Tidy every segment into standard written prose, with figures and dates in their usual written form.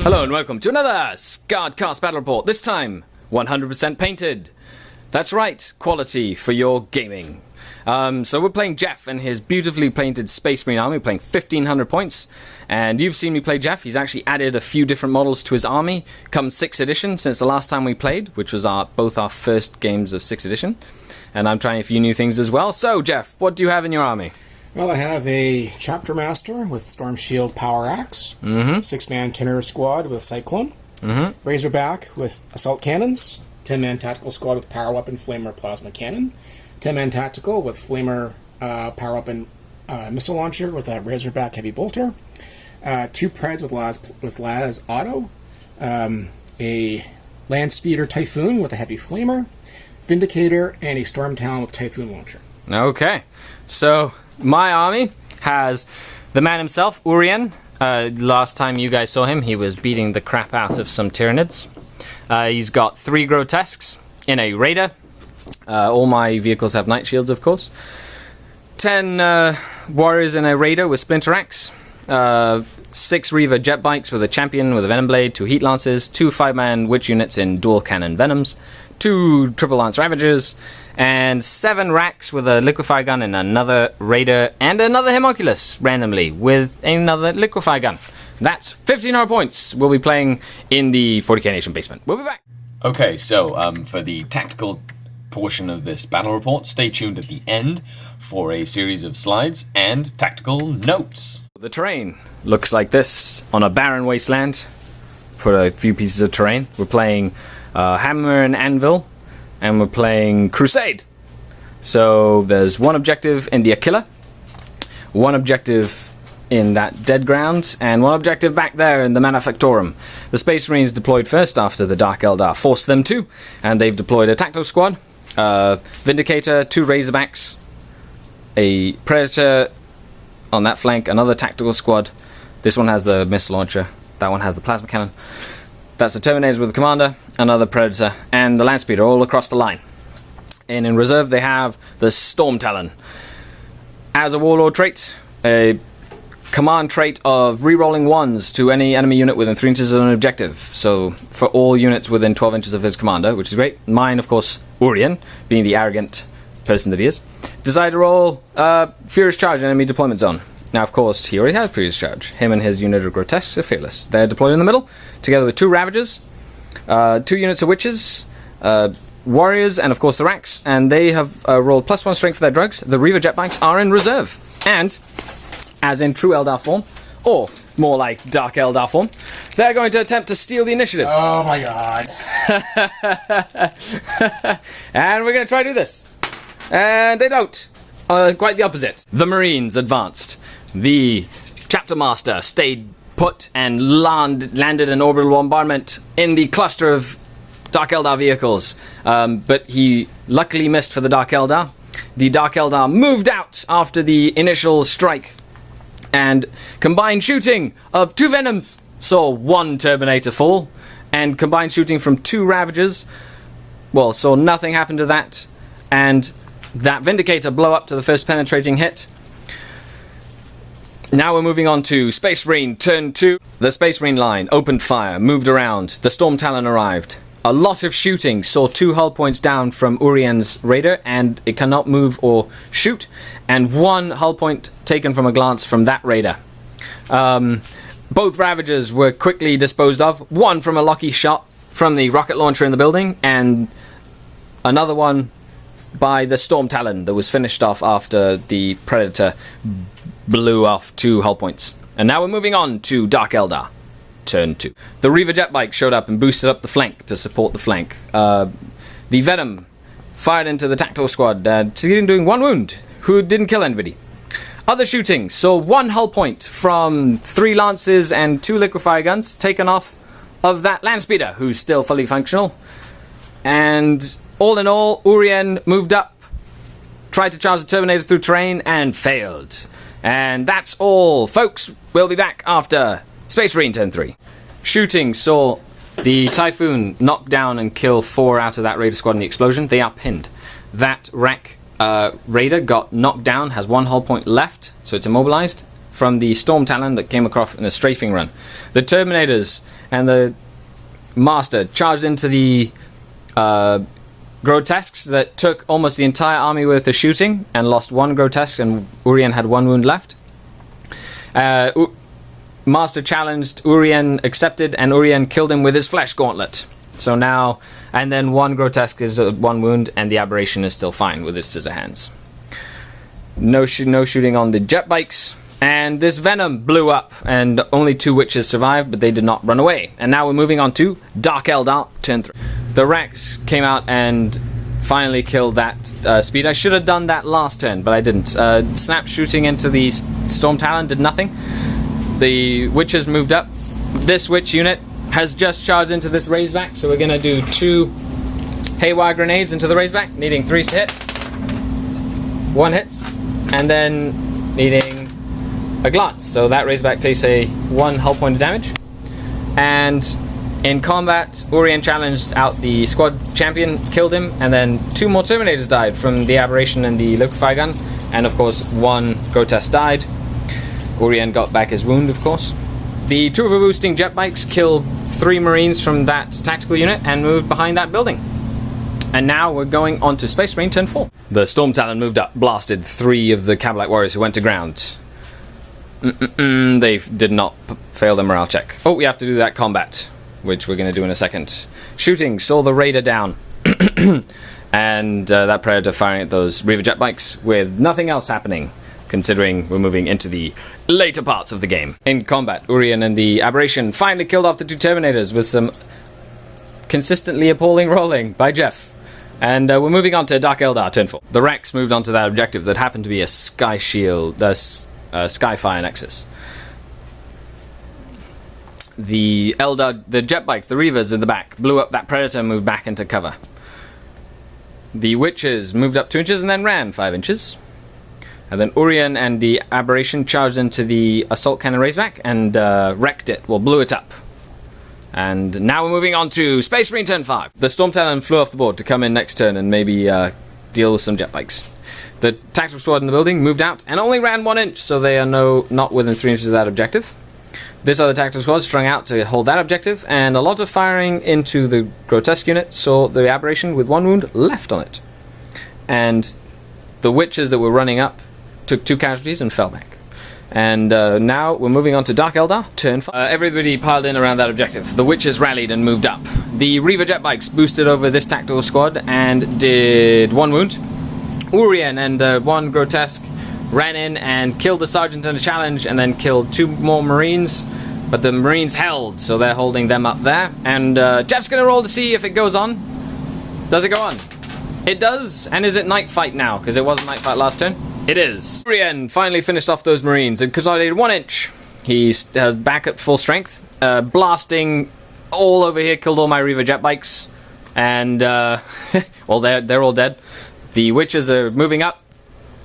Hello and welcome to another Skardcast Battle Report, this time 100% painted. That's right, quality for your gaming. So we're playing Jeff and his beautifully painted Space Marine army, playing 1500 points. And you've seen me play Jeff. He's actually added a few different models to his army, come 6th edition, since the last time we played, which was both our first games of 6th edition. And I'm trying a few new things as well. So, Jeff, what do you have in your army? Well, I have a Chapter Master with Storm Shield Power Axe, 6-man Tenor Squad with Cyclone, Razorback with Assault Cannons, 10-man Tactical Squad with Power Weapon, Flamer, Plasma Cannon, 10-man Tactical with Flamer, Power Weapon, Missile Launcher with a Razorback Heavy Bolter, 2 Preds with Las Auto, a Land Speeder Typhoon with a Heavy Flamer, Vindicator, and a Storm Talon with Typhoon Launcher. Okay, so my army has the man himself, Urien. Last time you guys saw him, he was beating the crap out of some Tyranids. He's got 3 Grotesques in a Raider. All my vehicles have Night Shields, of course. 10 Warriors in a Raider with Splinter Axe. 6 Reaver Jet Bikes with a Champion with a Venom Blade, 2 Heat Lances, 2 5-man Witch units in Dual Cannon Venoms, 2 Triple Lance Ravagers, and 7 Racks with a Liquefy Gun and another Raider and another Homunculus randomly with another Liquefy Gun. That's 1500 points. We'll be playing in the 40k Nation basement. We'll be back. Okay, so for the tactical portion of this battle report, stay tuned at the end for a series of slides and tactical notes. The terrain looks like this on a barren wasteland. Put a few pieces of terrain. We're playing Hammer and Anvil, and we're playing Crusade. So there's one objective in the Aquila, one objective in that dead ground, and one objective back there in the Manufactorum. The Space Marines deployed first after the Dark Eldar forced them to, and they've deployed a Tacto Squad, Vindicator, 2 Razorbacks, a Predator on that flank, another Tactical Squad. This one has the Missile Launcher, that one has the Plasma Cannon. That's the Terminator with the Commander, another Predator, and the Land Speeder all across the line. And in reserve they have the Storm Talon. As a Warlord trait, a command trait of re-rolling 1s to any enemy unit within 3 inches of an objective. So for all units within 12 inches of his commander, which is great. Mine, of course, Urien, being the arrogant person that he is. Decide to roll Furious Charge in enemy deployment zone. Now, of course, he already has Furious Charge. Him and his unit of Grotesques are fearless. They're deployed in the middle, together with 2 Ravagers, 2 units of Witches, Warriors, and of course the Racks, and they have rolled +1 strength for their drugs. The Reaver Jetbikes are in reserve. And, as in true Eldar form, or more like Dark Eldar form, they're going to attempt to steal the initiative. Oh my god. And we're going to try to do this. And they don't. Quite the opposite. The Marines advanced. The Chapter Master stayed put and landed an orbital bombardment in the cluster of Dark Eldar vehicles. But he luckily missed for the Dark Eldar. The Dark Eldar moved out after the initial strike. And combined shooting of 2 Venoms saw 1 Terminator fall. And combined shooting from 2 Ravagers, well, saw nothing happen to that. And that Vindicator blow up to the first penetrating hit. Now we're moving on to Space Marine turn 2. The Space Marine line opened fire, moved around. The Storm Talon arrived. A lot of shooting saw 2 hull points down from Urien's Raider, and it cannot move or shoot. And 1 hull point taken from a glance from that Raider. Both Ravagers were quickly disposed of. 1 from a lucky shot from the rocket launcher in the building, and another one by the Storm Talon that was finished off after the Predator blew off 2 hull points. And now we're moving on to Dark Eldar, turn 2. The Reaver Jetbike showed up and boosted up the flank to support the flank. The Venom fired into the Tactical Squad, doing 1 wound, who didn't kill anybody. Other shooting saw 1 hull point from 3 Lances and 2 Liquefy Guns taken off of that Land Speeder, who's still fully functional. And all in all, Urien moved up, tried to charge the Terminators through terrain, and failed. And that's all, folks. We'll be back after Space Marine turn 3. Shooting saw the Typhoon knock down and kill 4 out of that Raider squad in the explosion. They are pinned. That Rack Raider got knocked down, has 1 hull point left, so it's immobilized. from the Storm Talon that came across in a strafing run. The Terminators and the Master charged into the Grotesques that took almost the entire army worth of shooting and lost one Grotesque, and Urien had one wound left. Master challenged, Urien accepted, and Urien killed him with his flesh gauntlet. So now, and then one Grotesque is one wound, and the Aberration is still fine with his scissor hands. No shooting on the jet bikes, and this Venom blew up, and only 2 witches survived, but they did not run away. And now we're moving on to Dark Eldar, turn 3. The Rex came out and finally killed that speed. I should have done that last turn, but I didn't. Snap shooting into the Storm Talon did nothing. The witches moved up. This witch unit has just charged into this Razorback, so we're going to do 2 Haywire Grenades into the Razorback, needing 3 to hit. 1 hits, and then needing a glance. So that Razorback takes a 1 hull point of damage. And in combat, Urien challenged out the squad champion, killed him, and then 2 more Terminators died from the Aberration and the Liquefy gun. And of course, 1 Grotesque died. Urien got back his wound, of course. The Trooper boosting jet bikes killed 3 Marines from that tactical unit and moved behind that building. And now we're going on to Space Marine turn 4. The Storm Talon moved up, blasted 3 of the Cabalite warriors who went to ground. They did not fail the morale check. Oh, we have to do that combat, which we're going to do in a second. Shooting saw the Raider down. And that Predator firing at those Reaver jet bikes with nothing else happening, considering we're moving into the later parts of the game. In combat, Urien and the Aberration finally killed off the 2 Terminators with some consistently appalling rolling by Jeff. And we're moving on to Dark Eldar, turn 4. The Rex moved on to that objective that happened to be a Sky Shield, Skyfire Nexus. The Eldar, the jet bikes, the Reavers in the back, blew up that Predator and moved back into cover. The Witches moved up 2 inches and then ran 5 inches. And then Urien and the Aberration charged into the Assault Cannon Razorback and wrecked it, well, blew it up. And now we're moving on to Space Marine turn 5. The Storm Talon flew off the board to come in next turn and maybe deal with some jet bikes. The tactical squad in the building moved out and only ran 1 inch, so they are not within 3 inches of that objective. This other tactical squad strung out to hold that objective, and a lot of firing into the Grotesque unit saw the Aberration with 1 wound left on it. And the Witches that were running up took 2 casualties and fell back. And now we're moving on to Dark Eldar, turn 5. Everybody piled in around that objective. The Witches rallied and moved up. The Reaver jet bikes boosted over this tactical squad and did 1 wound. Urien and 1 Grotesque ran in and killed the Sergeant in a challenge and then killed 2 more Marines. But the Marines held, so they're holding them up there. And Jeff's going to roll to see if it goes on. Does it go on? It does. And is it night fight now? Because it wasn't night fight last turn. It is. Urien finally finished off those Marines and consolidated 1 inch. He's back at full strength. Blasting all over here, killed all my Reaver jet bikes. And, well, they're all dead. The Witches are moving up.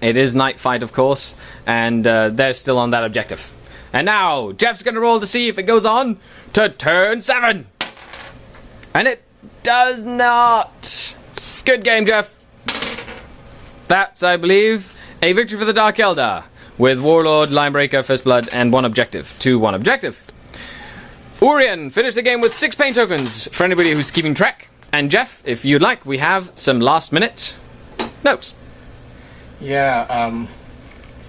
It is night fight, of course. And they're still on that objective. And now, Jeff's going to roll to see if it goes on to turn 7. And it does not. Good game, Jeff. That's, I believe, a victory for the Dark Eldar, with Warlord, Linebreaker, First Blood, and 1 objective. 1 objective. Urien finished the game with 6 pain tokens, for anybody who's keeping track. And Jeff, if you'd like, we have some last-minute notes. Yeah,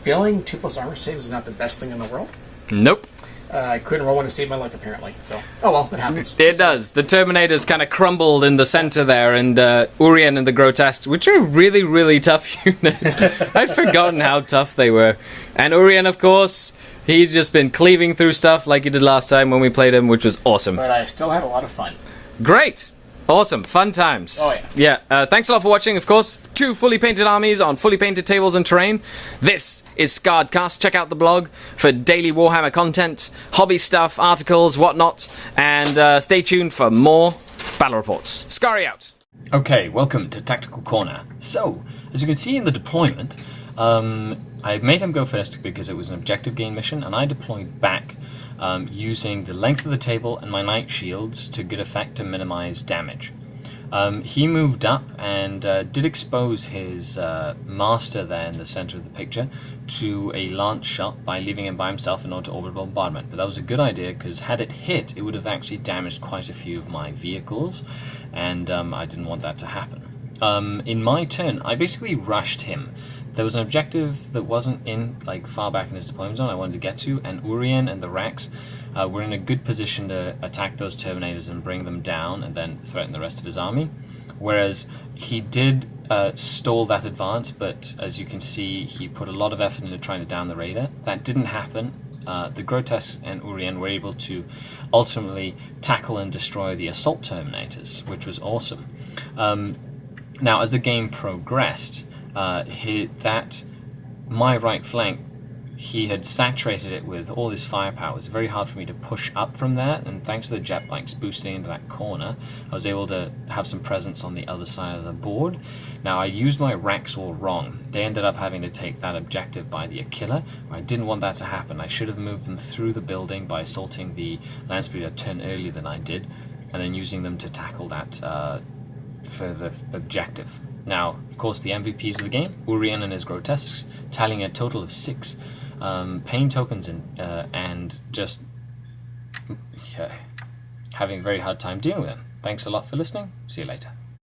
failing 2+ armor saves is not the best thing in the world. Nope. I couldn't roll 1 to save my life, apparently. So, oh well, it happens. It does. The Terminators kind of crumbled in the center there, and Urien and the Grotesque, which are really, really tough units. I'd forgotten how tough they were. And Urien, of course, he's just been cleaving through stuff like he did last time when we played him, which was awesome. But I still had a lot of fun. Great. Awesome. Fun times. Oh, yeah. Yeah. Thanks a lot for watching, of course. 2 fully painted armies on fully painted tables and terrain. This is Scarredcast. Check out the blog for daily Warhammer content, hobby stuff, articles, whatnot. And stay tuned for more battle reports. Skari out. Okay, welcome to Tactical Corner. So, as you can see in the deployment, I made him go first because it was an objective gain mission, and I deployed back using the length of the table and my knight shields to good effect to minimize damage. He moved up and did expose his master there in the center of the picture to a lance shot by leaving him by himself in order to orbit bombardment. But that was a good idea, because had it hit, it would have actually damaged quite a few of my vehicles, and I didn't want that to happen. In my turn, I basically rushed him. There was an objective that wasn't in far back in his deployment zone I wanted to get to, and Urien and the Rex were in a good position to attack those Terminators and bring them down and then threaten the rest of his army. Whereas he did stall that advance, but as you can see, he put a lot of effort into trying to down the Raider. That didn't happen. The Grotesque and Urien were able to ultimately tackle and destroy the Assault Terminators, which was awesome. Now, as the game progressed, my right flank, he had saturated it with all this firepower. It was very hard for me to push up from there, and thanks to the jet bikes boosting into that corner, I was able to have some presence on the other side of the board. Now, I used my Rex all wrong. They ended up having to take that objective by the Aquila. I didn't want that to happen. I should have moved them through the building by assaulting the land speeder a turn earlier than I did, and then using them to tackle that further objective. Now, of course, the MVPs of the game, Urien and his Grotesques, tallying a total of 6 pain tokens and just having a very hard time dealing with them. Thanks a lot for listening. See you later.